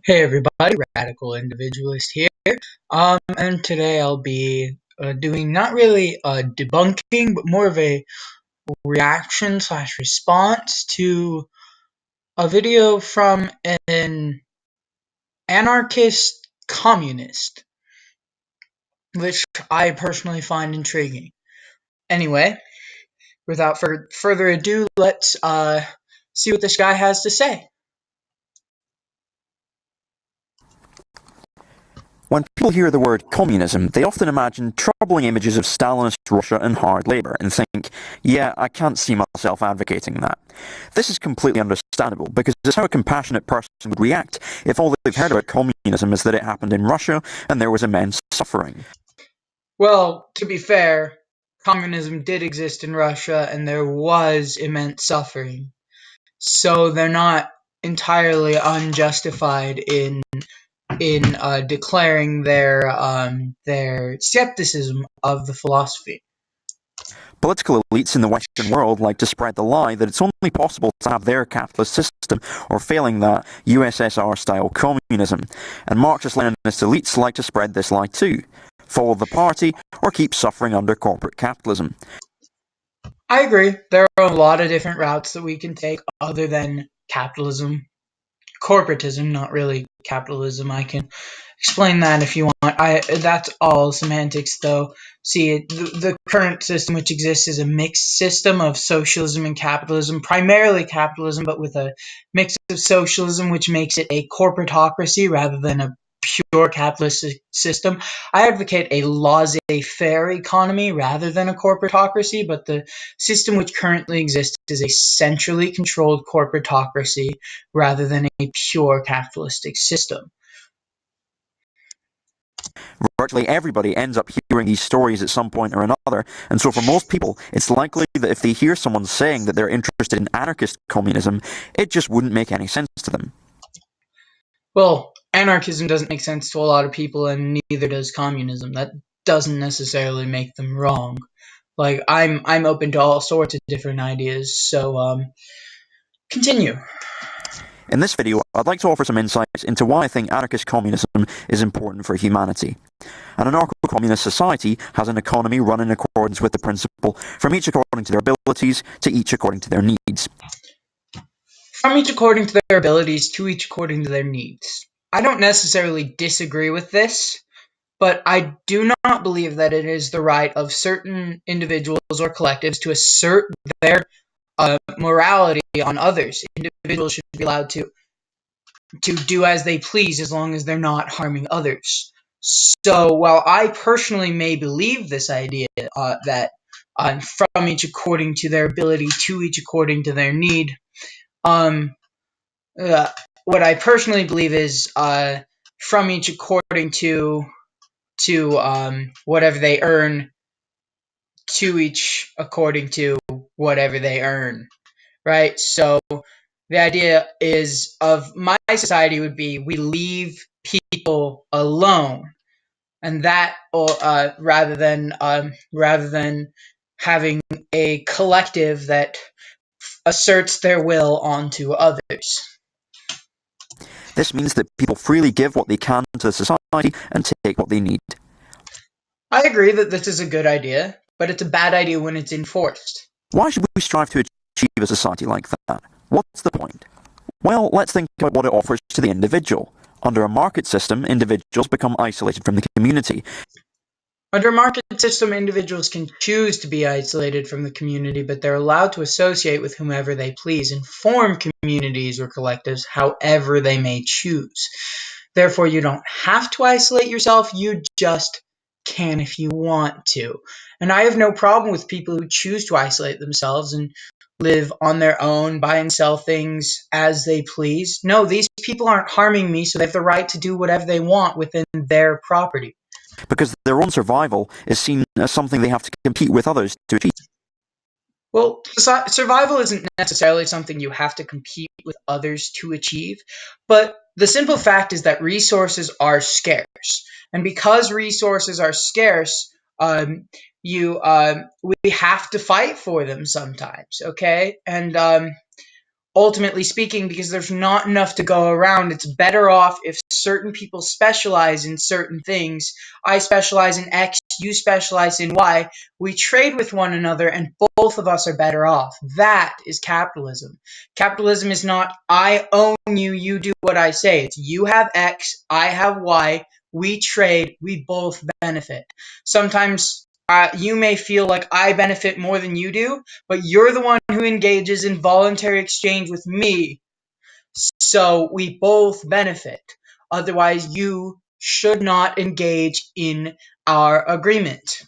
Hey everybody, Radical Individualist here. And today I'll be doing not really debunking, but more of a reaction slash response to a video from an anarchist communist, which I personally find intriguing. Anyway, without further ado, let's see what this guy has to say. When people hear the word communism, they often imagine troubling images of Stalinist Russia and hard labour and think, yeah, I can't see myself advocating that. This is completely understandable because it's how a compassionate person would react if all they've heard about communism is that it happened in Russia and there was immense suffering. Well, to be fair, communism did exist in Russia and there was immense suffering. So they're not entirely unjustified in declaring their skepticism of the philosophy. Political elites in the Western world like to spread the lie that it's only possible to have their capitalist system, or failing that, USSR-style communism. And Marxist-Leninist elites like to spread this lie too. Follow the party, or keep suffering under corporate capitalism. I agree. There are a lot of different routes that we can take other than capitalism. Corporatism, not really capitalism. I can explain that if you want. That's all semantics, though. See, the current system which exists is a mixed system of socialism and capitalism, primarily capitalism, but with a mix of socialism, which makes it a corporatocracy rather than a pure capitalist system. I advocate a laissez-faire economy rather than a corporatocracy, but the system which currently exists is a centrally controlled corporatocracy rather than a pure capitalistic system. Virtually everybody ends up hearing these stories at some point or another, and so for most people, it's likely that if they hear someone saying that they're interested in anarchist communism, it just wouldn't make any sense to them. Well, anarchism doesn't make sense to a lot of people, and neither does communism. That doesn't necessarily make them wrong. Like, I'm open to all sorts of different ideas, so continue. In this video, I'd like to offer some insights into why I think anarchist communism is important for humanity. An anarcho-communist society has an economy run in accordance with the principle from each according to their abilities to each according to their needs. From each according to their abilities to each according to their needs. I don't necessarily disagree with this, but I do not believe that it is the right of certain individuals or collectives to assert their morality on others. Individuals should be allowed to do as they please as long as they're not harming others. So while I personally may believe this idea that from each according to their ability to each according to their need, what I personally believe is from each according to whatever they earn to each according to whatever they earn, right? So the idea is of my society would be we leave people alone, and that rather than having a collective that asserts their will onto others. This means that people freely give what they can to the society and take what they need. I agree that this is a good idea, but it's a bad idea when it's enforced. Why should we strive to achieve a society like that? What's the point? Well, let's think about what it offers to the individual. Under a market system, individuals become isolated from the community. Under a market system, individuals can choose to be isolated from the community, but they're allowed to associate with whomever they please and form communities or collectives however they may choose. Therefore, you don't have to isolate yourself, you just can if you want to. And I have no problem with people who choose to isolate themselves and live on their own, buy and sell things as they please. No, these people aren't harming me, so they have the right to do whatever they want within their property. Because their own survival is seen as something they have to compete with others to achieve. Well, survival isn't necessarily something you have to compete with others to achieve, but the simple fact is that resources are scarce. And because resources are scarce, we have to fight for them sometimes, okay? And ultimately speaking, because there's not enough to go around. It's better off if certain people specialize in certain things. I specialize in X, you specialize in Y. We trade with one another and both of us are better off. That is capitalism. Capitalism is not I own you, you do what I say. It's you have X, I have Y, we trade, we both benefit. Sometimes you may feel like I benefit more than you do, but you're the one who engages in voluntary exchange with me, so we both benefit. Otherwise, you should not engage in our agreement.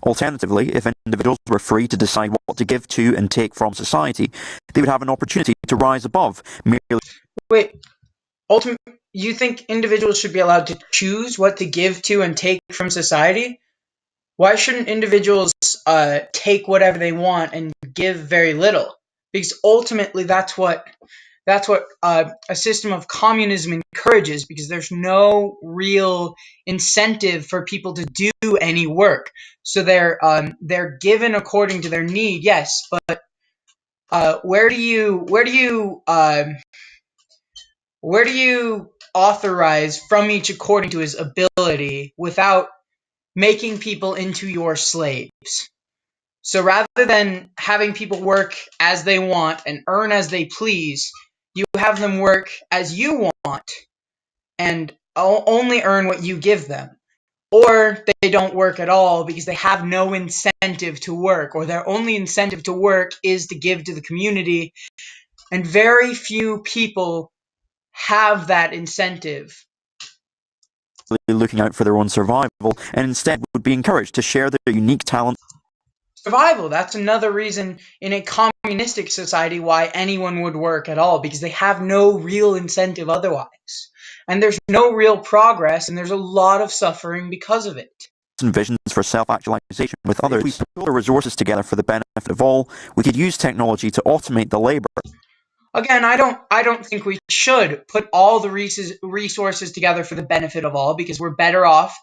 Alternatively, if individuals were free to decide what to give to and take from society, they would have an opportunity to rise above merely. Wait, you think individuals should be allowed to choose what to give to and take from society? Why shouldn't individuals take whatever they want and give very little? Because ultimately, that's what a system of communism encourages, because there's no real incentive for people to do any work. So they're given according to their need, yes, but where do you authorize from each according to his ability without making people into your slaves? So rather than having people work as they want and earn as they please, you have them work as you want and only earn what you give them. Or they don't work at all because they have no incentive to work, or their only incentive to work is to give to the community. And very few people have that incentive. Looking out for their own survival, and instead would be encouraged to share their unique talents. Survival. That's another reason in a communistic society why anyone would work at all, because they have no real incentive otherwise. And there's no real progress, and there's a lot of suffering because of it. And visions for self-actualization with others. If we pool our resources together for the benefit of all, we could use technology to automate the labor. Again, I don't think we should put all the resources together for the benefit of all, because we're better off.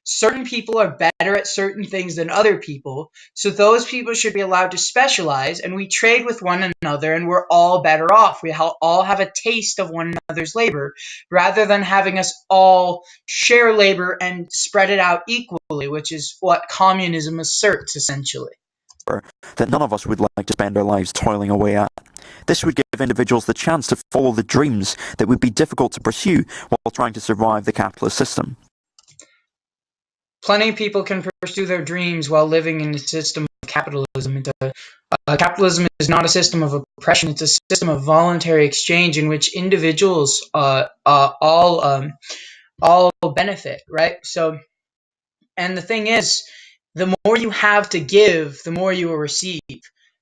Certain people are better at certain things than other people, so those people should be allowed to specialize, and we trade with one another, and we're all better off. We all have a taste of one another's labor, rather than having us all share labor and spread it out equally, which is what communism asserts, essentially. That none of us would like to spend our lives toiling away at. This would give individuals the chance to follow the dreams that would be difficult to pursue while trying to survive the capitalist system. Plenty of people can pursue their dreams while living in the system of capitalism. Capitalism is not a system of oppression; it's a system of voluntary exchange in which individuals all benefit, right? So, and the thing is, the more you have to give, the more you will receive.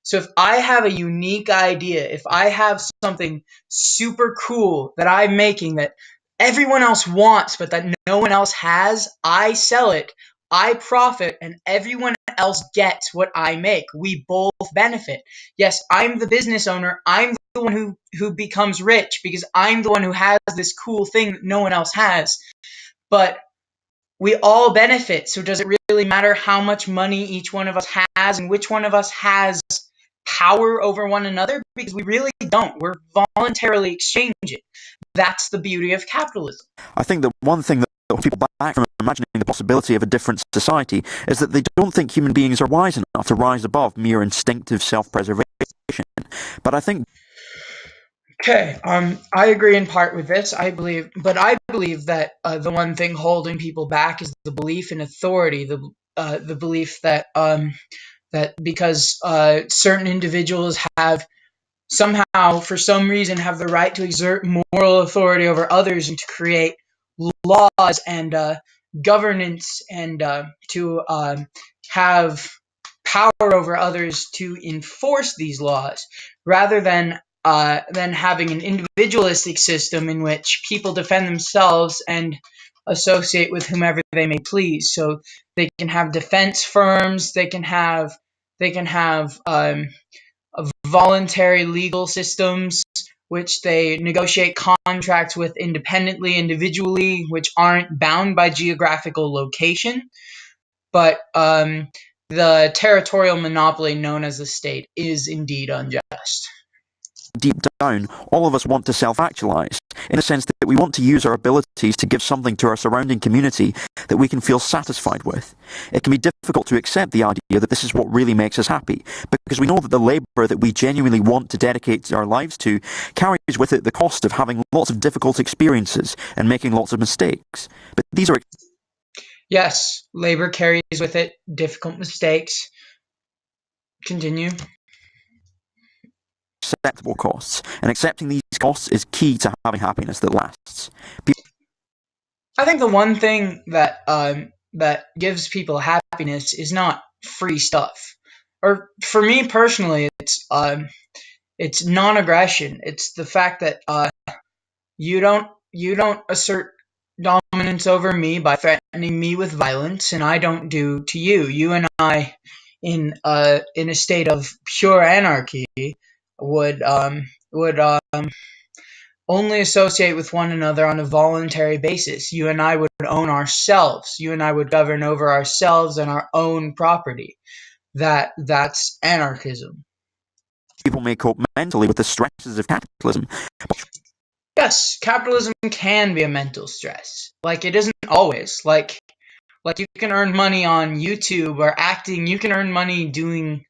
So if I have a unique idea, if I have something super cool that I'm making that everyone else wants but that no one else has, I sell it, I profit, and everyone else gets what I make. We both benefit. Yes, I'm the business owner. I'm the one who becomes rich because I'm the one who has this cool thing that no one else has. But we all benefit. So does it really matter how much money each one of us has and which one of us has power over one another? Because we really don't. We're voluntarily exchanging. That's the beauty of capitalism. I think that one thing that holds people back from imagining the possibility of a different society is that they don't think human beings are wise enough to rise above mere instinctive self-preservation. But I think Okay, I agree in part with this. I believe that the one thing holding people back is the belief in authority, the belief that that because certain individuals have somehow, for some reason, have the right to exert moral authority over others and to create laws and governance and to have power over others to enforce these laws, rather than having an individualistic system in which people defend themselves and associate with whomever they may please. So they can have defense firms, they can have voluntary legal systems, which they negotiate contracts with independently, individually, which aren't bound by geographical location. But the territorial monopoly known as the state is indeed unjust. deep down, all of us want to self-actualize, in the sense that we want to use our abilities to give something to our surrounding community that we can feel satisfied with. It can be difficult to accept the idea that this is what really makes us happy, because we know that the labour that we genuinely want to dedicate our lives to carries with it the cost of having lots of difficult experiences and making lots of mistakes. But these are... Yes, labor carries with it difficult mistakes. Continue. Acceptable costs, and accepting these costs is key to having happiness that lasts. I think the one thing that that gives people happiness is not free stuff. Or for me personally, it's non-aggression. It's the fact that you don't assert dominance over me by threatening me with violence, and I don't do to you. You and I, in a state of pure anarchy, would only associate with one another on a voluntary basis. You and I would own ourselves. You and I would govern over ourselves and our own property. That's anarchism. People may cope mentally with the stresses of capitalism. Yes, capitalism can be a mental stress. Like, it isn't always. Like you can earn money on YouTube or acting. You can earn money doing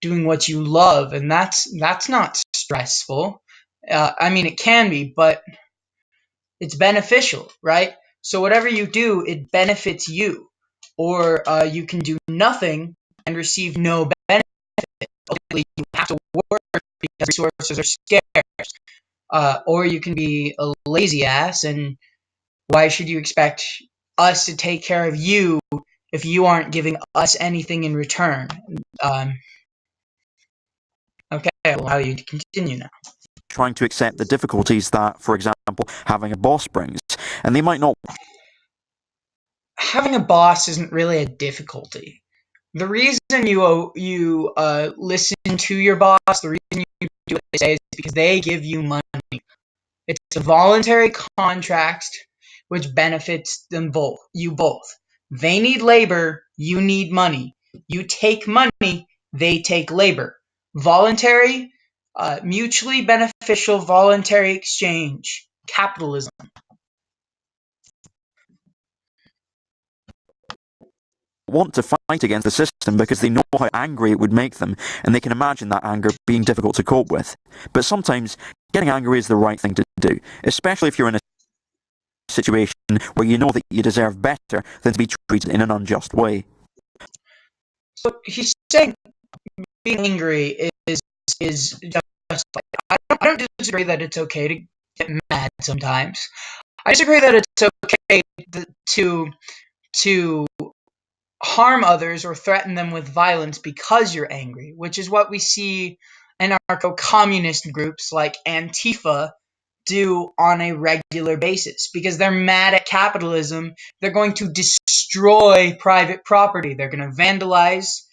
what you love, and that's not stressful. I mean, it can be, but it's beneficial, right? So whatever you do, it benefits you. Or you can do nothing and receive no benefit. Ultimately, you have to work because resources are scarce. Or you can be a lazy ass, and why should you expect us to take care of you if you aren't giving us anything in return? Okay, I'll allow you to continue now. Trying to accept the difficulties that, for example, having a boss brings, and they might not... Having a boss isn't really a difficulty. The reason you listen to your boss, the reason you do what they say, is because they give you money. It's a voluntary contract which benefits them both. You both. They need labor. You need money. You take money. They take labor. Voluntary, mutually beneficial voluntary exchange. Capitalism. Want to fight against the system because they know how angry it would make them, and they can imagine that anger being difficult to cope with. But sometimes getting angry is the right thing to do, especially if you're in a situation where you know that you deserve better than to be treated in an unjust way. So he's saying being angry is just like, I don't disagree that it's okay to get mad sometimes. I disagree that it's okay to harm others or threaten them with violence because you're angry, which is what we see anarcho-communist groups like Antifa do on a regular basis. Because they're mad at capitalism, they're going to destroy private property. They're going to vandalize.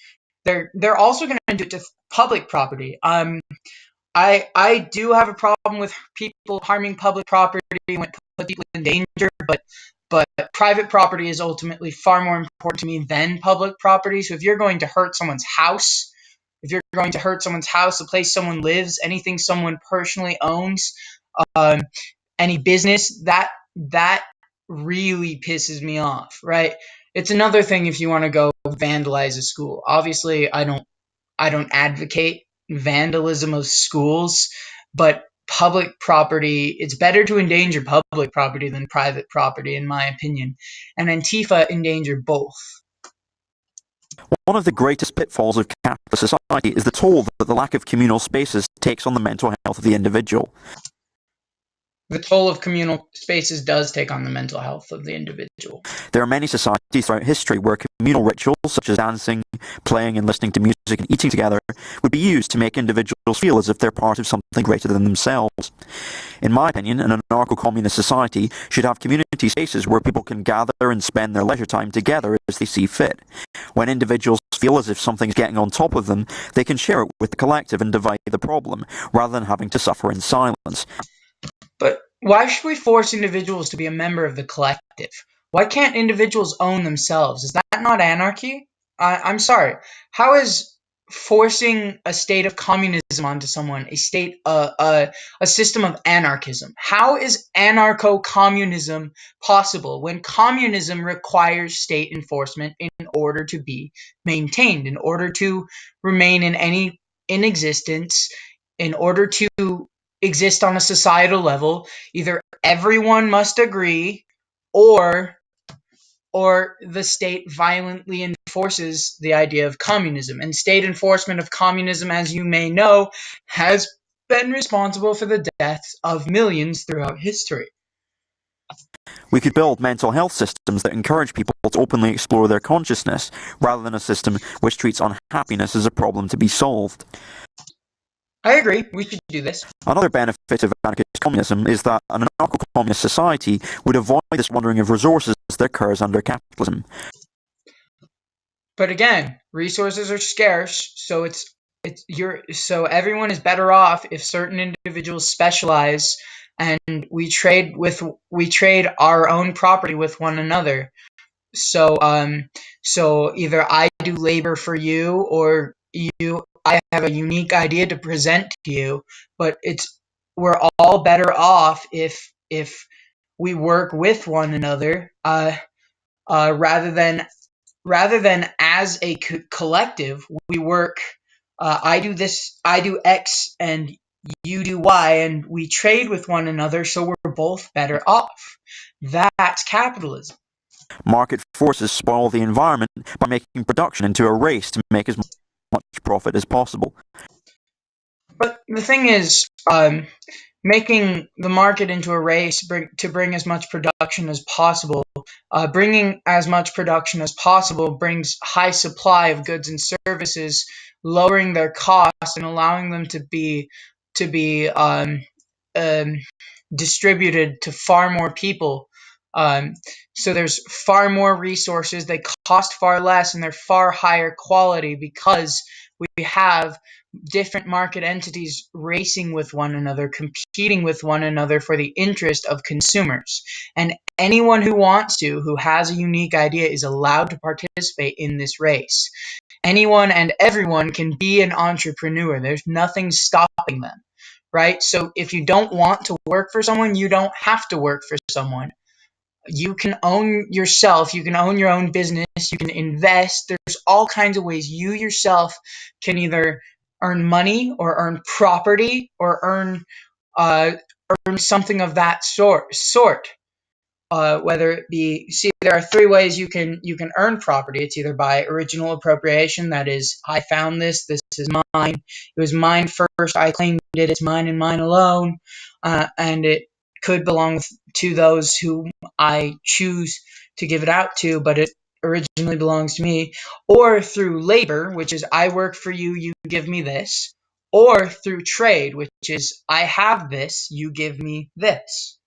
They're also going to do it to public property. I do have a problem with people harming public property when it puts people in danger, but private property is ultimately far more important to me than public property. So if you're going to hurt someone's house, the place someone lives, anything someone personally owns, any business, that really pisses me off, right? It's another thing if you want to go vandalize a school. Obviously, I don't advocate vandalism of schools, but public property, it's better to endanger public property than private property, in my opinion. And Antifa endanger both. One of the greatest pitfalls of capitalist society is the toll that the lack of communal spaces takes on the mental health of the individual. The toll of communal spaces does take on the mental health of the individual. There are many societies throughout history where communal rituals such as dancing, playing and listening to music and eating together would be used to make individuals feel as if they're part of something greater than themselves. In my opinion, an anarcho-communist society should have community spaces where people can gather and spend their leisure time together as they see fit. When individuals feel as if something's getting on top of them, they can share it with the collective and divide the problem, rather than having to suffer in silence. But why should we force individuals to be a member of the collective? Why can't individuals own themselves? Is that not anarchy? I'm sorry. How is forcing a state of communism onto someone, a system of anarchism. How is anarcho-communism possible when communism requires state enforcement in order to be maintained, in order to remain in existence, in order to exist on a societal level? Either everyone must agree, or the state violently enforces the idea of communism. And state enforcement of communism, as you may know, has been responsible for the deaths of millions throughout history. We could build mental health systems that encourage people to openly explore their consciousness, rather than a system which treats unhappiness as a problem to be solved. I agree, we should do this. Another benefit of anarchist communism is that an anarcho-communist society would avoid this wandering of resources that occurs under capitalism. But again, resources are scarce, so so everyone is better off if certain individuals specialize, and we trade our own property with one another. So either I do labor for you, or I have a unique idea to present to you, but we're all better off if we work with one another, rather than as a collective. We work. I do this, I do X, and you do Y, and we trade with one another, so we're both better off. That's capitalism. Market forces spoil the environment by making production into a race to make as much profit as possible. But the thing is, making the market into a race to bring as much production as possible. Bringing as much production as possible brings high supply of goods and services, lowering their cost and allowing them to be distributed to far more people. So there's far more resources, they cost far less, and they're far higher quality because we have different market entities racing with one another, competing with one another for the interest of consumers. And anyone who wants to, who has a unique idea, is allowed to participate in this race. Anyone and everyone can be an entrepreneur. There's nothing stopping them, right? So if you don't want to work for someone, you don't have to work for someone. You can own yourself, you can own your own business, you can invest. There's all kinds of ways you yourself can either earn money or earn property or earn something of that sort. Whether it be, there are three ways you can earn property. It's either by original appropriation, that is, I found this is mine, it was mine first, I claimed it, it's mine and mine alone, and it could belong to those whom I choose to give it out to, but it originally belongs to me. Or through labor, which is I work for you, you give me this. Or through trade, which is I have this, you give me this.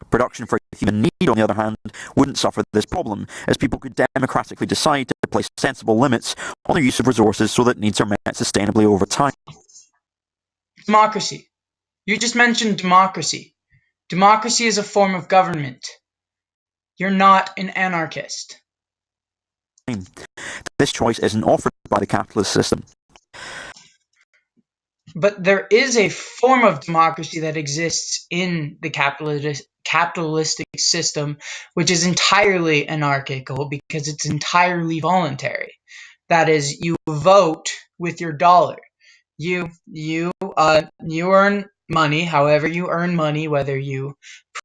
Production for human need, on the other hand, wouldn't suffer this problem, as people could democratically decide to place sensible limits on their use of resources so that needs are met sustainably over time. Democracy. You just mentioned democracy. Democracy is a form of government. You're not an anarchist. This choice isn't offered by the capitalist system. But there is a form of democracy that exists in the capitalistic system, which is entirely anarchical because it's entirely voluntary. That is, you vote with your dollar. You earn money, however you earn money, whether you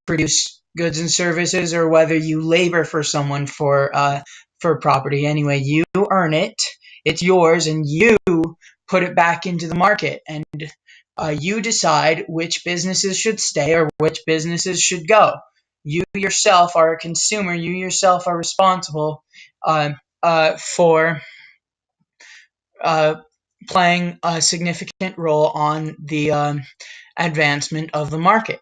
produce goods and services or whether you labor for someone for property. Anyway, you earn it, it's yours, and you put it back into the market, and you decide which businesses should stay or which businesses should go. You yourself are a consumer. You yourself are responsible for playing a significant role on the advancement of the market.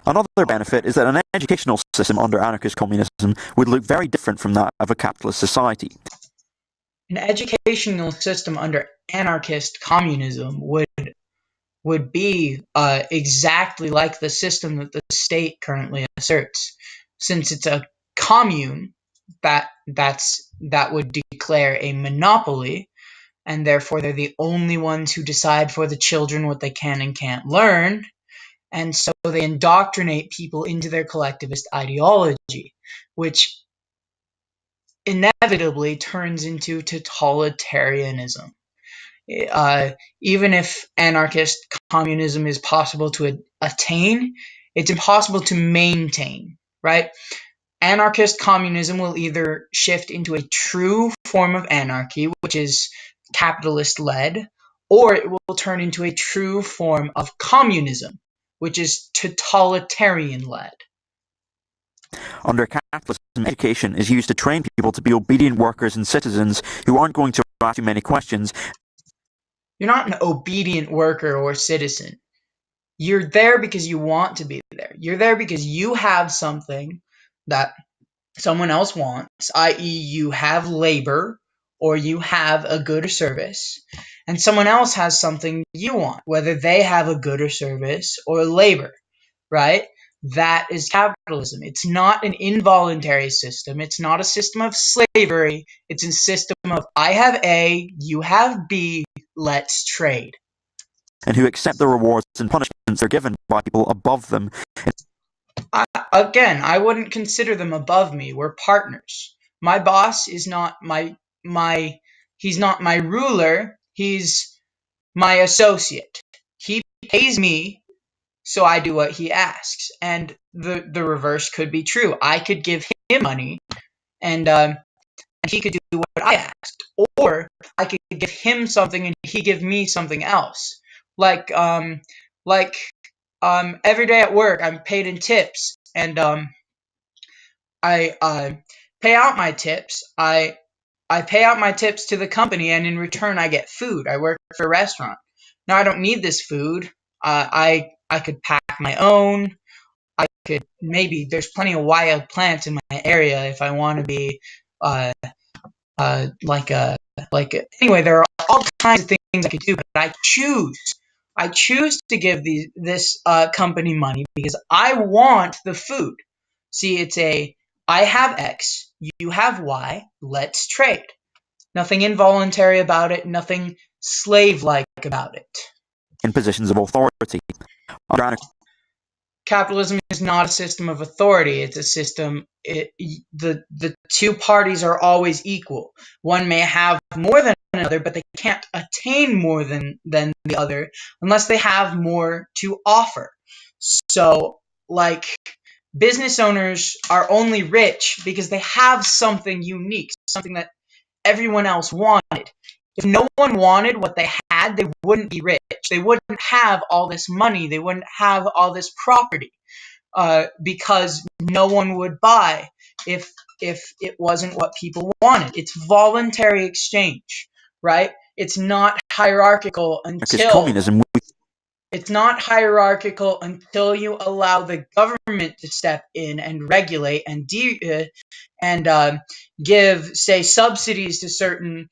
Another benefit is that an educational system under anarchist communism would look very different from that of a capitalist society. An educational system under anarchist communism would be exactly like the system that the state currently asserts. Since it's a commune, that's that would declare a monopoly, and therefore they're the only ones who decide for the children what they can and can't learn. And so they indoctrinate people into their collectivist ideology, which inevitably turns into totalitarianism. Even if anarchist communism is possible to attain, it's impossible to maintain, right? Anarchist communism will either shift into a true form of anarchy, which is capitalist-led, or it will turn into a true form of communism, which is totalitarian-led. Under capitalism, education is used to train people to be obedient workers and citizens who aren't going to ask too many questions. You're not an obedient worker or citizen. You're there because you want to be there. You're there because you have something that someone else wants, i.e. you have labor or you have a good or service, and someone else has something you want, whether they have a good or service or labor, right? That is capitalism. It's not an involuntary system. It's not a system of slavery. It's a system of I have A, you have B, let's trade. And who accept the rewards and punishments they're given by people above them. I wouldn't consider them above me. We're partners. My boss is not he's not my ruler. He's my associate. He pays me, so I do what he asks. And the reverse could be true. I could give him money, and he could do what I asked. Or I could give him something and he give me something else. Like every day at work, I'm paid in tips, and I pay out my tips. I pay out my tips to the company, and in return, I get food. I work for a restaurant. Now, I don't need this food. I could pack my own. There's plenty of wild plants in my area if I want to be anyway, there are all kinds of things I could do, but I choose to give this company money because I want the food. See, it's I have X, you have Y, let's trade. Nothing involuntary about it, nothing slave-like about it. In positions of authority. Capitalism is not a system of authority. It's a system. The two parties are always equal. One may have more than another, but they can't attain more than the other unless they have more to offer. So, like, business owners are only rich because they have something unique, something that everyone else wanted. If no one wanted what they had, they wouldn't be rich. They wouldn't have all this money. They wouldn't have all this property because no one would buy if it wasn't what people wanted. It's voluntary exchange, right? It's not hierarchical It's not hierarchical until you allow the government to step in and regulate and give, say, subsidies to certain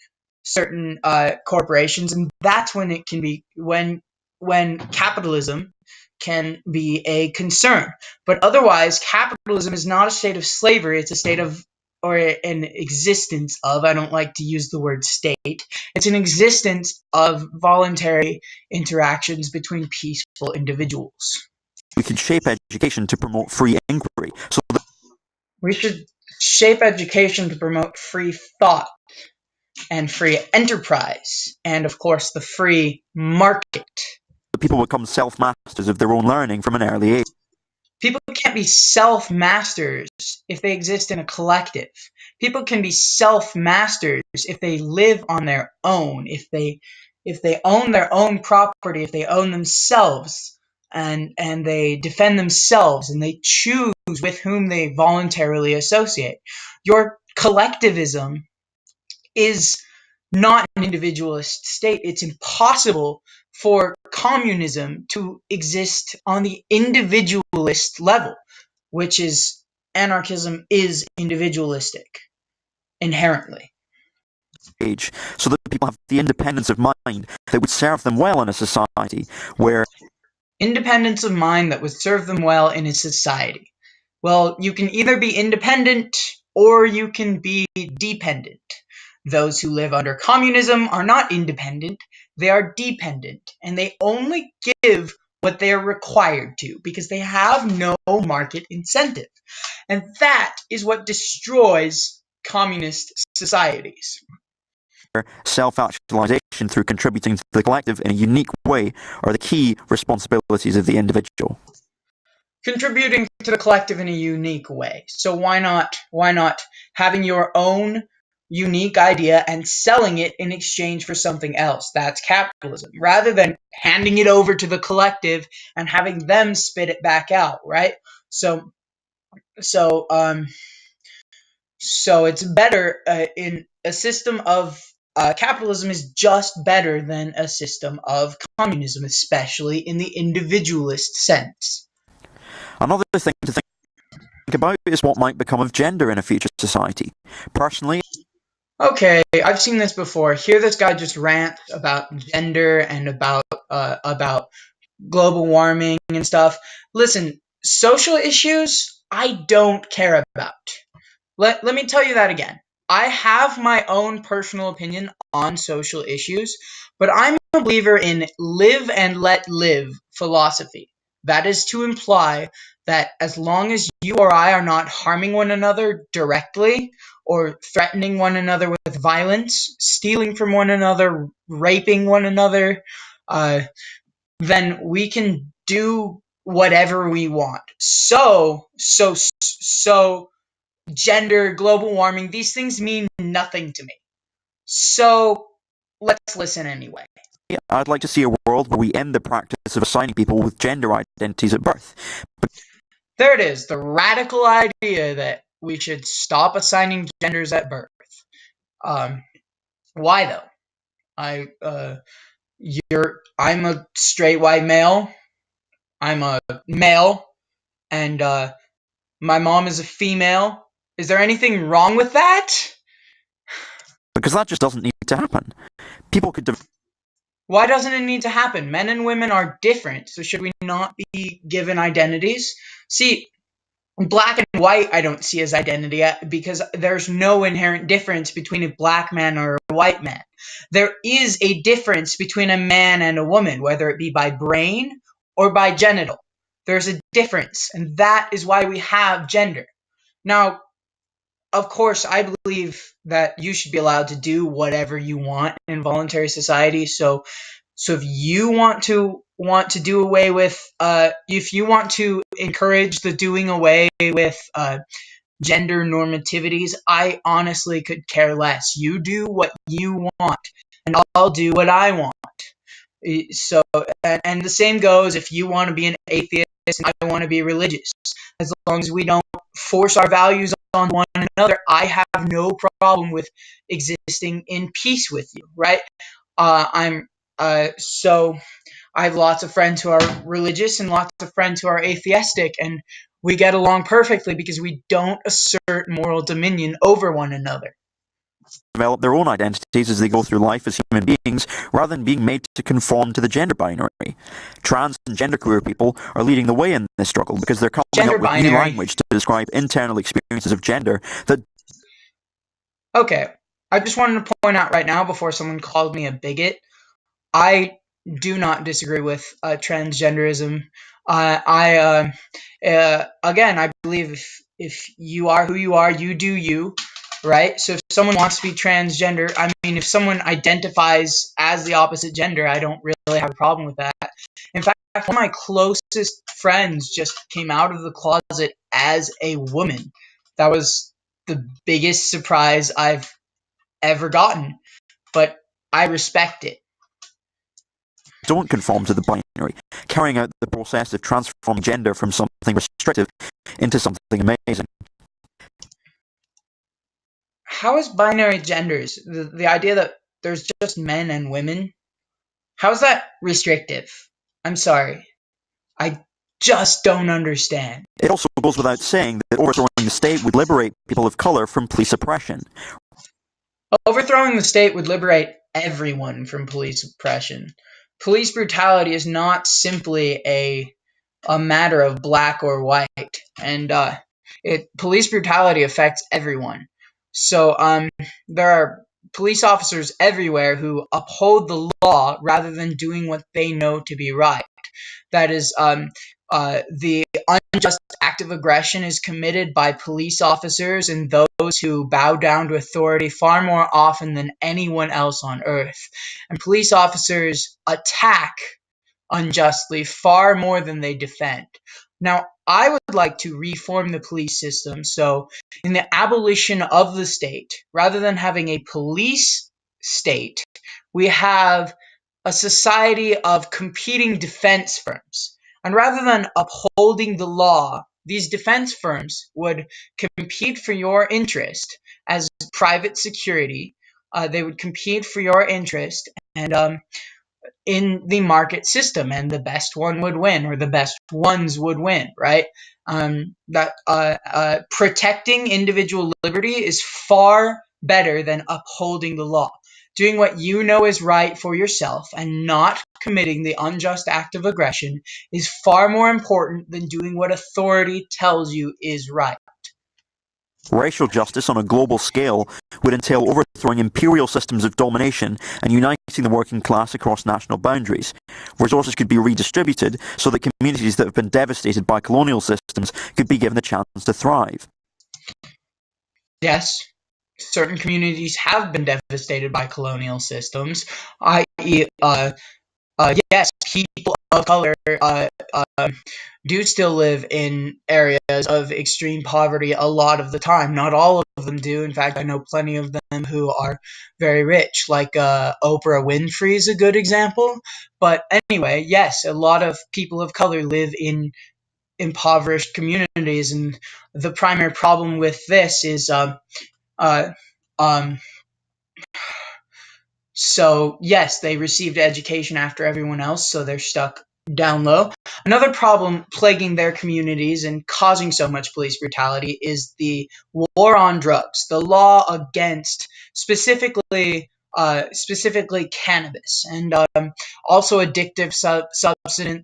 corporations, and that's when it can be when capitalism can be a concern. But otherwise, capitalism is not a state of slavery. It's a state of or an existence of, I don't like to use the word state, it's an existence of voluntary interactions between peaceful individuals. We can shape education to promote free inquiry. We should shape education to promote free thought and free enterprise, and of course the free market. People become self-masters of their own learning from an early age. People can't be self-masters if they exist in a collective. People can be self-masters if they live on their own, if they own their own property, if they own themselves, and they defend themselves, and they choose with whom they voluntarily associate. Your collectivism is not an individualist state. It's impossible for communism to exist on the individualist level, which is anarchism is individualistic inherently. So that people have the independence of mind that would serve them well in a society where... Independence of mind that would serve them well in a society. Well, you can either be independent or you can be dependent. Those who live under communism are not independent, they are dependent, and they only give what they are required to because they have no market incentive. And that is what destroys communist societies. Self-actualization through contributing to the collective in a unique way are the key responsibilities of the individual. Contributing to the collective in a unique way. So why not having your own unique idea and selling it in exchange for something else? That's capitalism. Rather than handing it over to the collective and having them spit it back out, right? So it's better in a system of capitalism is just better than a system of communism, especially in the individualist sense. Another thing to think about is what might become of gender in a future society. Personally, okay, I've seen this before. Hear this guy just rant about gender and about global warming and stuff. Listen, social issues I don't care about. Let me tell you that again. I have my own personal opinion on social issues, but I'm a believer in live and let live philosophy. That is to imply that as long as you or I are not harming one another directly or threatening one another with violence, stealing from one another, raping one another, then we can do whatever we want. So gender, global warming, these things mean nothing to me. So let's listen anyway. I'd like to see a world where we end the practice of assigning people with gender identities at birth. There it is, the radical idea that we should stop assigning genders at birth. Why though? I'm a straight white male. I'm a male, and my mom is a female. Is there anything wrong with that? Because that just doesn't need to happen. People could... Why doesn't it need to happen? Men and women are different, so should we not be given identities? See, black and white I don't see as identity because there's no inherent difference between a black man or a white man. There is a difference between a man and a woman, whether it be by brain or by genital. There's a difference, and that is why we have gender. Now, of course, I believe that you should be allowed to do whatever you want in voluntary society. So if you want to do away with, if you want to encourage the doing away with gender normativities, I honestly could care less. You do what you want, and I'll do what I want. So, and the same goes if you want to be an atheist and I want to be religious. As long as we don't force our values on one another, I have no problem with existing in peace with you, right? So I have lots of friends who are religious and lots of friends who are atheistic, and we get along perfectly because we don't assert moral dominion over one another. Develop their own identities as they go through life as human beings, rather than being made to conform to the gender binary. Trans and genderqueer people are leading the way in this struggle because they're coming up with new language to describe internal experiences of gender that... Okay, I just wanted to point out right now before someone called me a bigot, I do not disagree with transgenderism. Again, I believe if you are who you are, you do you, right? So if someone wants to be transgender, I mean, if someone identifies as the opposite gender, I don't really have a problem with that. In fact, one of my closest friends just came out of the closet as a woman. That was the biggest surprise I've ever gotten, but I respect it. Don't conform to the binary, carrying out the process of transforming gender from something restrictive into something amazing. How is binary genders, the idea that there's just men and women, how is that restrictive? I'm sorry. I just don't understand. It also goes without saying that overthrowing the state would liberate people of color from police oppression. Overthrowing the state would liberate everyone from police oppression. Police brutality is not simply a matter of black or white. And Police brutality affects everyone. So there are police officers everywhere who uphold the law rather than doing what they know to be right. That is, the unjust act of aggression is committed by police officers and those who bow down to authority far more often than anyone else on earth. And police officers attack unjustly far more than they defend. Now, I would like to reform the police system so, in the abolition of the state, rather than having a police state, we have a society of competing defense firms. And rather than upholding the law, these defense firms would compete for your interest as private security. They would compete for your interest, and in the market system, and the best one would win, or the best ones would win, right? Protecting individual liberty is far better than upholding the law. Doing what you know is right for yourself and not committing the unjust act of aggression is far more important than doing what authority tells you is right. Racial justice on a global scale would entail overthrowing imperial systems of domination and uniting the working class across national boundaries. Resources could be redistributed so that communities that have been devastated by colonial systems could be given the chance to thrive. Yes, certain communities have been devastated by colonial systems, i.e., yes, people of color do still live in areas of extreme poverty a lot of the time. Not all of them do. In fact, I know plenty of them who are very rich, like Oprah Winfrey is a good example. But anyway, yes, a lot of people of color live in impoverished communities, and the primary problem with this is so yes, they received education after everyone else, so they're stuck down low. Another problem plaguing their communities and causing so much police brutality is the war on drugs, the law against specifically cannabis, and also addictive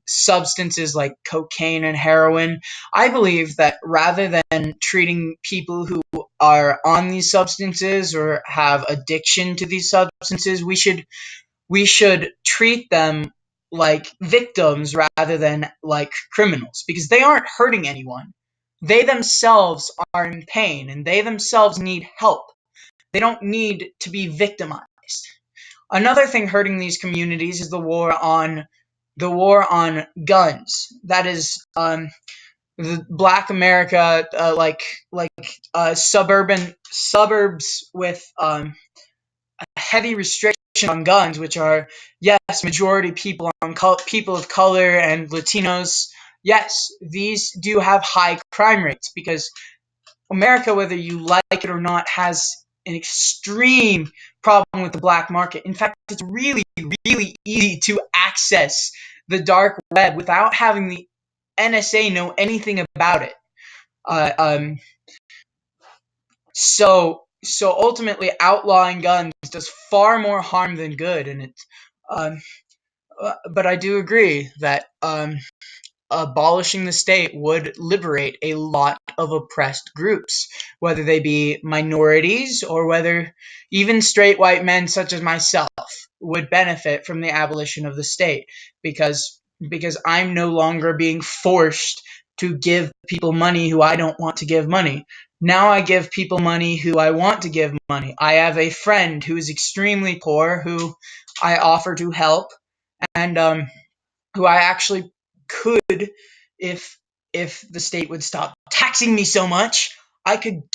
substances like cocaine and heroin. I believe that rather than treating people who are on these substances or have addiction to these substances, we should treat them like victims rather than like criminals, because they aren't hurting anyone. They themselves are in pain and they themselves need help. They don't need to be victimized. Another thing hurting these communities is the war on guns. That is, the Black America, suburbs with heavy restriction on guns, which are, yes, majority people of color and Latinos. Yes, these do have high crime rates because America, whether you like it or not, has an extreme problem with the black market. In fact, it's really, really easy to access the dark web without having the NSA know anything about it. So ultimately, outlawing guns does far more harm than good, and it's. But I do agree that abolishing the state would liberate a lot of oppressed groups, whether they be minorities or whether even straight white men such as myself would benefit from the abolition of the state, because I'm no longer being forced to give people money who I don't want to give money. Now I give people money who I want to give money. I have a friend who is extremely poor who I offer to help, and who I actually could, if the state would stop taxing me so much, I could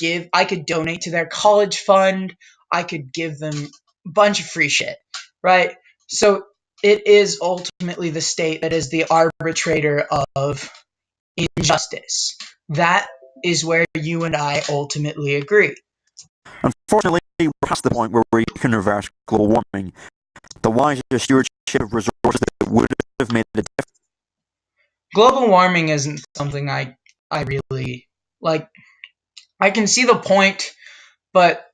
donate to their college fund. I could give them a bunch of free shit, right? So it is ultimately the state that is the arbitrator of injustice. That is where you and I ultimately agree. Unfortunately, we're past the point where we can reverse global warming. The wiser stewardship of resources that would have made a difference. Global warming isn't something I really like. I can see the point, but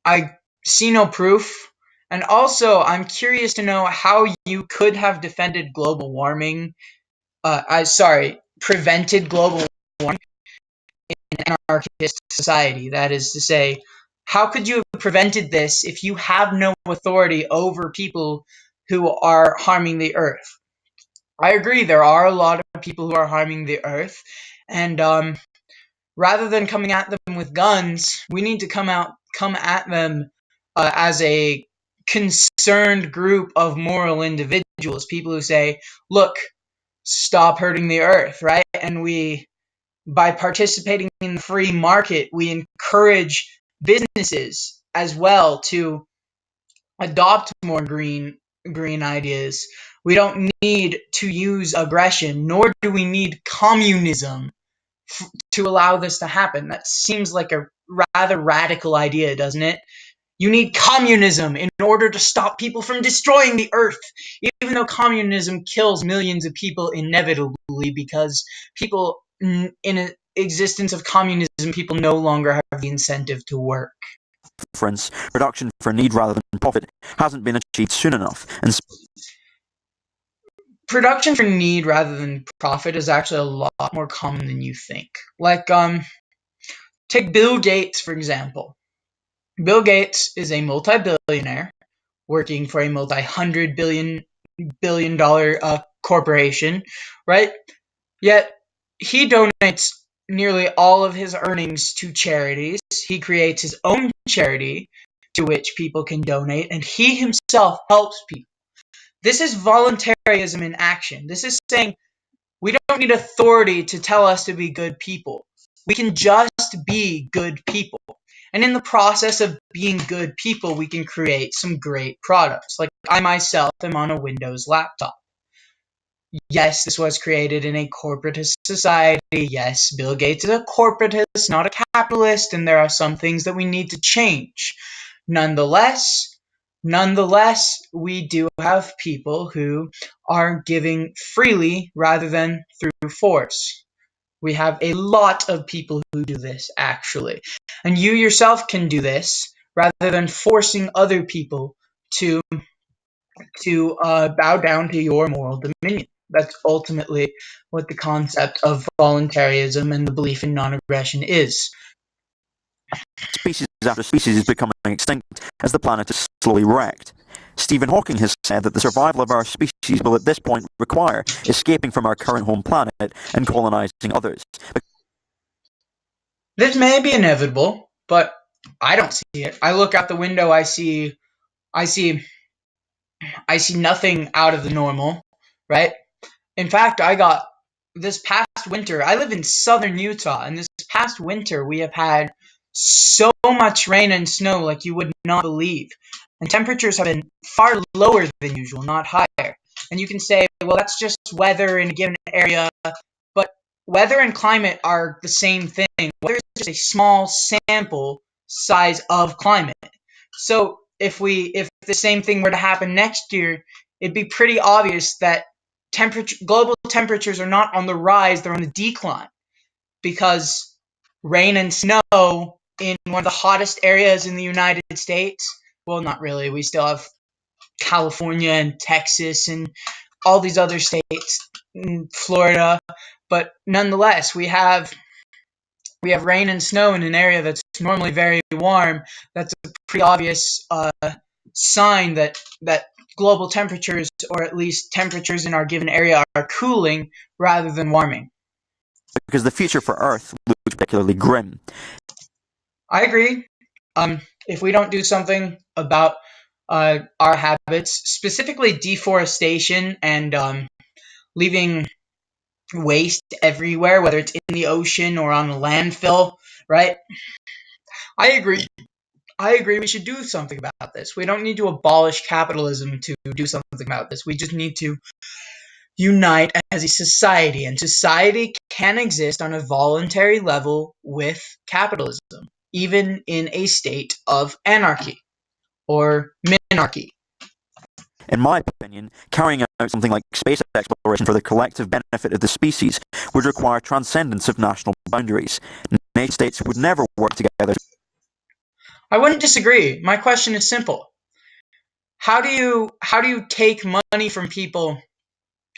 I see no proof. And also, I'm curious to know how you could have defended global warming. Prevented global warming in anarchist society. That is to say, how could you have prevented this if you have no authority over people who are harming the earth? I agree, there are a lot of people who are harming the earth, and rather than coming at them with guns, we need to come at them as a concerned group of moral individuals, people who say, look, stop hurting the earth, right? And by participating in the free market, we encourage businesses as well to adopt more green ideas. We don't need to use aggression, nor do we need communism to allow this to happen. That seems like a rather radical idea, doesn't it? You need communism in order to stop people from destroying the earth, even though communism kills millions of people inevitably, because people in an existence of communism, people no longer have the incentive to work. Difference, production for need rather than profit, hasn't been achieved soon enough, and production for need rather than profit is actually a lot more common than you think. Like, take Bill Gates, for example. Bill Gates is a multi-billionaire working for a multi-hundred billion dollar corporation, right? Yet he donates nearly all of his earnings to charities. He creates his own charity to which people can donate, and he himself helps people. This is voluntarism in action. This is saying we don't need authority to tell us to be good people. We can just be good people. And in the process of being good people, we can create some great products. Like I myself am on a Windows laptop. Yes, this was created in a corporatist society. Yes, Bill Gates is a corporatist, not a capitalist, and there are some things that we need to change. Nonetheless, we do have people who are giving freely rather than through force. We have a lot of people who do this, actually. And you yourself can do this rather than forcing other people to bow down to your moral dominion. That's ultimately what the concept of voluntarism and the belief in non-aggression is. species after species is becoming extinct as the planet is slowly wrecked. Stephen Hawking has said that the survival of our species will at this point require escaping from our current home planet and colonizing others. This may be inevitable, but I don't see it. I look out the window, I see nothing out of the normal, right? In fact, this past winter, I live in southern Utah, and this past winter we have had so much rain and snow like you would not believe. And temperatures have been far lower than usual, not higher. And you can say, well, that's just weather in a given area, but weather and climate are the same thing. Weather is just a small sample size of climate. So if the same thing were to happen next year, it'd be pretty obvious that global temperatures are not on the rise, they're on the decline, because rain and snow in one of the hottest areas in the United States, well, not really, we still have California and Texas and all these other states, Florida, but nonetheless, we have rain and snow in an area that's normally very warm. That's a pretty obvious sign that global temperatures, or at least temperatures in our given area, are cooling rather than warming. Because the future for Earth looks particularly grim. I agree. If we don't do something about our habits, specifically deforestation and leaving waste everywhere, whether it's in the ocean or on a landfill, right? I agree we should do something about this. We don't need to abolish capitalism to do something about this. We just need to unite as a society, and society can exist on a voluntary level with capitalism, even in a state of anarchy or minarchy. In my opinion, carrying out something like space exploration for the collective benefit of the species would require transcendence of national boundaries. Nation states would never work together. I wouldn't disagree. My question is simple. How do you take money from people?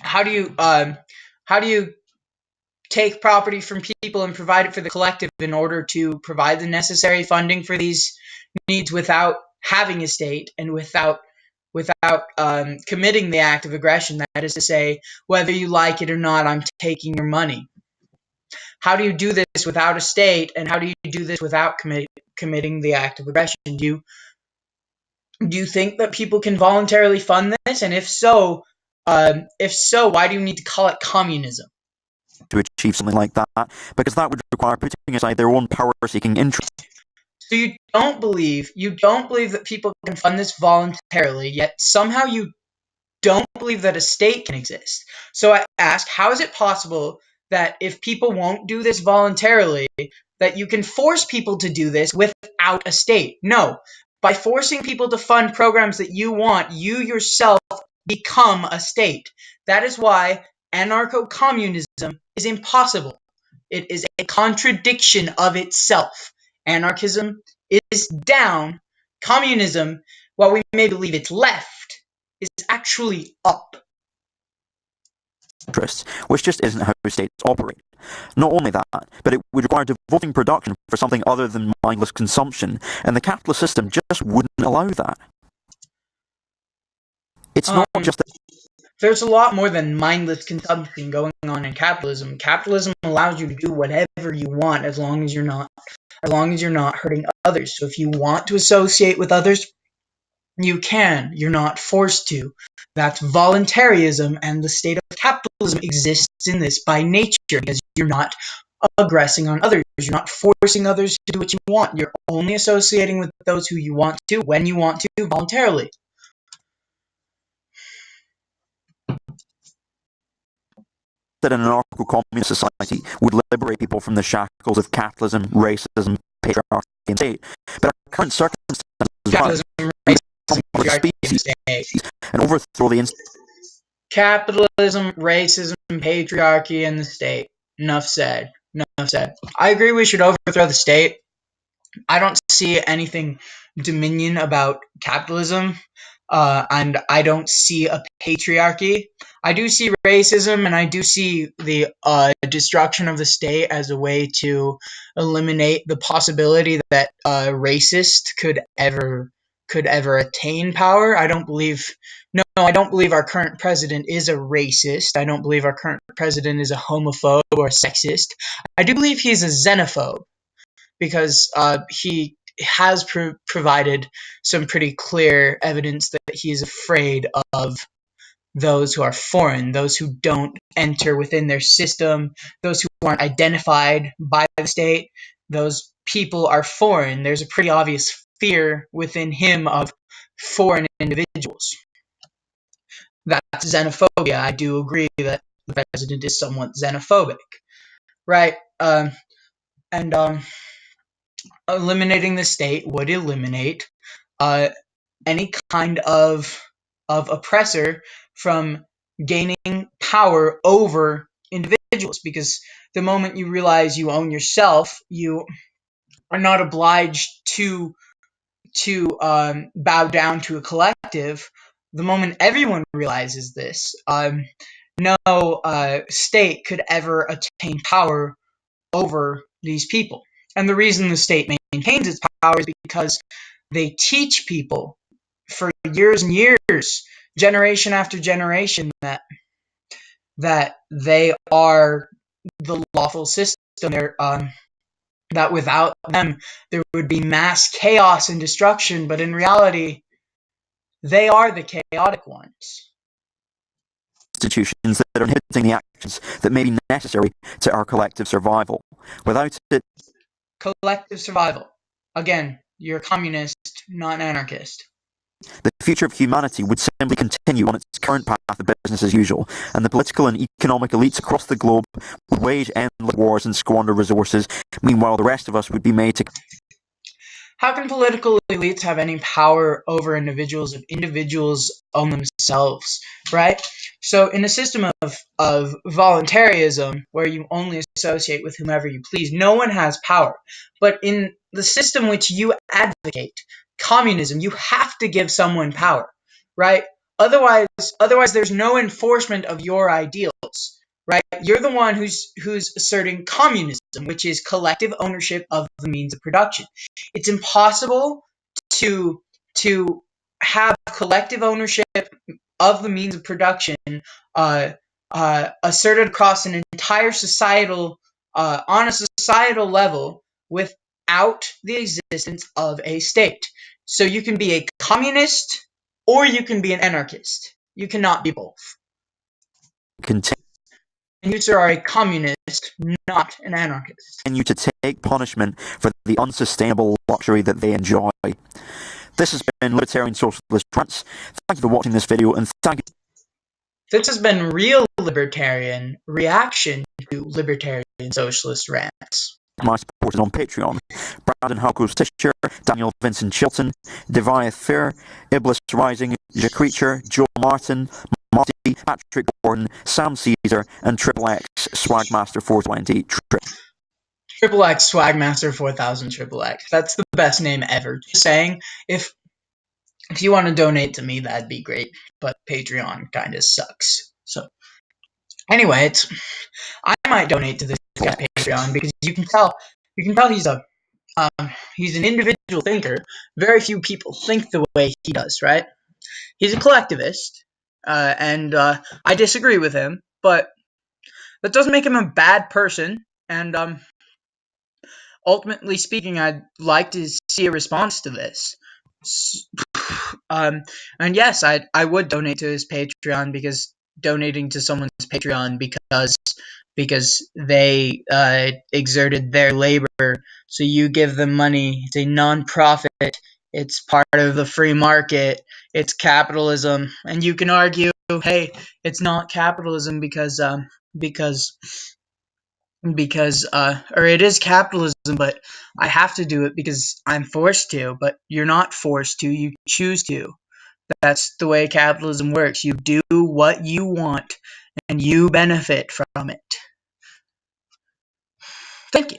How do you take property from people and provide it for the collective in order to provide the necessary funding for these needs without having a state and without committing the act of aggression. That is to say, whether you like it or not, I'm taking your money. How do you do this without a state, and how do you do this without committing the act of aggression? Do you think that people can voluntarily fund this? And if so, why do you need to call it communism? To achieve something like that, because that would require putting aside their own power-seeking interests. So you don't believe that people can fund this voluntarily, yet somehow you don't believe that a state can exist. So I ask, how is it possible that if people won't do this voluntarily, that you can force people to do this without a state? No. By forcing people to fund programs that you want, you yourself become a state. That is why anarcho-communism is impossible. It is a contradiction of itself. Anarchism is down. Communism, while we may believe it's left, is actually up. Interests, which just isn't how states operate. Not only that, but it would require devoting production for something other than mindless consumption, and the capitalist system just wouldn't allow that. It's not just there's a lot more than mindless consumption going on in capitalism. Capitalism allows you to do whatever you want as long as you're not hurting others. So if you want to associate with others, you can. You're not forced to. That's voluntarism, and the state of capitalism exists in this by nature because you're not aggressing on others. You're not forcing others to do what you want. You're only associating with those who you want to, when you want to, voluntarily. That an anarcho-communist society would liberate people from the shackles of capitalism, racism, patriarchy, and state. But our current circumstances capitalism, racism, species and overthrow the capitalism, racism, patriarchy, and the state. Enough said. Enough said. I agree we should overthrow the state. I don't see anything dominion about capitalism, and I don't see a patriarchy. I do see racism, and I do see the destruction of the state as a way to eliminate the possibility that a racist could ever attain power. I don't believe our current president is a racist. I don't believe our current president is a homophobe or a sexist. I do believe he's a xenophobe, because he has provided some pretty clear evidence that he is afraid of those who are foreign, those who don't enter within their system, those who aren't identified by the state. Those people are foreign. There's a pretty obvious fear within him of foreign individuals. That's xenophobia. I do agree that the president is somewhat xenophobic, right? Eliminating the state would eliminate any kind of oppressor from gaining power over individuals, because the moment you realize you own yourself, you are not obliged to bow down to a collective. The moment everyone realizes this, no state could ever attain power over these people. And the reason the state maintains its power is because they teach people for years and years, generation after generation, that they are the lawful system. That without them there would be mass chaos and destruction, but in reality, they are the chaotic ones. Institutions that are inhibiting the actions that may be necessary to our collective survival. Without it, collective survival. Again, you're a communist, not an anarchist. The future of humanity would simply continue on its current path of business as usual, and the political and economic elites across the globe would wage endless wars and squander resources. Meanwhile, the rest of us would be made to... How can political elites have any power over individuals if individuals own themselves, right? So in a system of voluntarism, where you only associate with whomever you please, no one has power. But in the system which you advocate, communism, you have to give someone power, right? Otherwise there's no enforcement of your ideals. right? You're the one who's asserting communism, which is collective ownership of the means of production. It's impossible to have collective ownership of the means of production asserted across an entire societal on a societal level without the existence of a state. So you can be a communist or you can be an anarchist. You cannot be both. And you, sir, are a communist, not an anarchist. Continue to take punishment for the unsustainable luxury that they enjoy. This has been Libertarian Socialist Rants. Thank you for watching this video, and thank you. This has been Real Libertarian Reaction to Libertarian Socialist Rants. My supporters on Patreon: Brandon Halco's Tischer, Daniel Vincent Chilton, Deviath Fair, Iblis Rising, The Creature, Joe Martin, Marty, Patrick Gordon, Sam Caesar, and Triple X Swagmaster 420. Triple X Swagmaster 4000 Triple X. That's the best name ever. Just saying, if you want to donate to me, that'd be great. But Patreon kind of sucks. So, anyway, I might donate to this guy's Patreon because you can tell he's an individual thinker. Very few people think the way he does, right? He's a collectivist, and I disagree with him, but that doesn't make him a bad person. And ultimately speaking, I'd like to see a response to this. And yes, I would donate to his Patreon, because donating to someone's Patreon because they exerted their labor. So you give them money. It's a non-profit. It's part of the free market. It's capitalism. And you can argue, hey, it's not capitalism because or it is capitalism, but I have to do it because I'm forced to. But you're not forced to. You choose to. That's the way capitalism works. You do what you want, and you benefit from it. Thank you.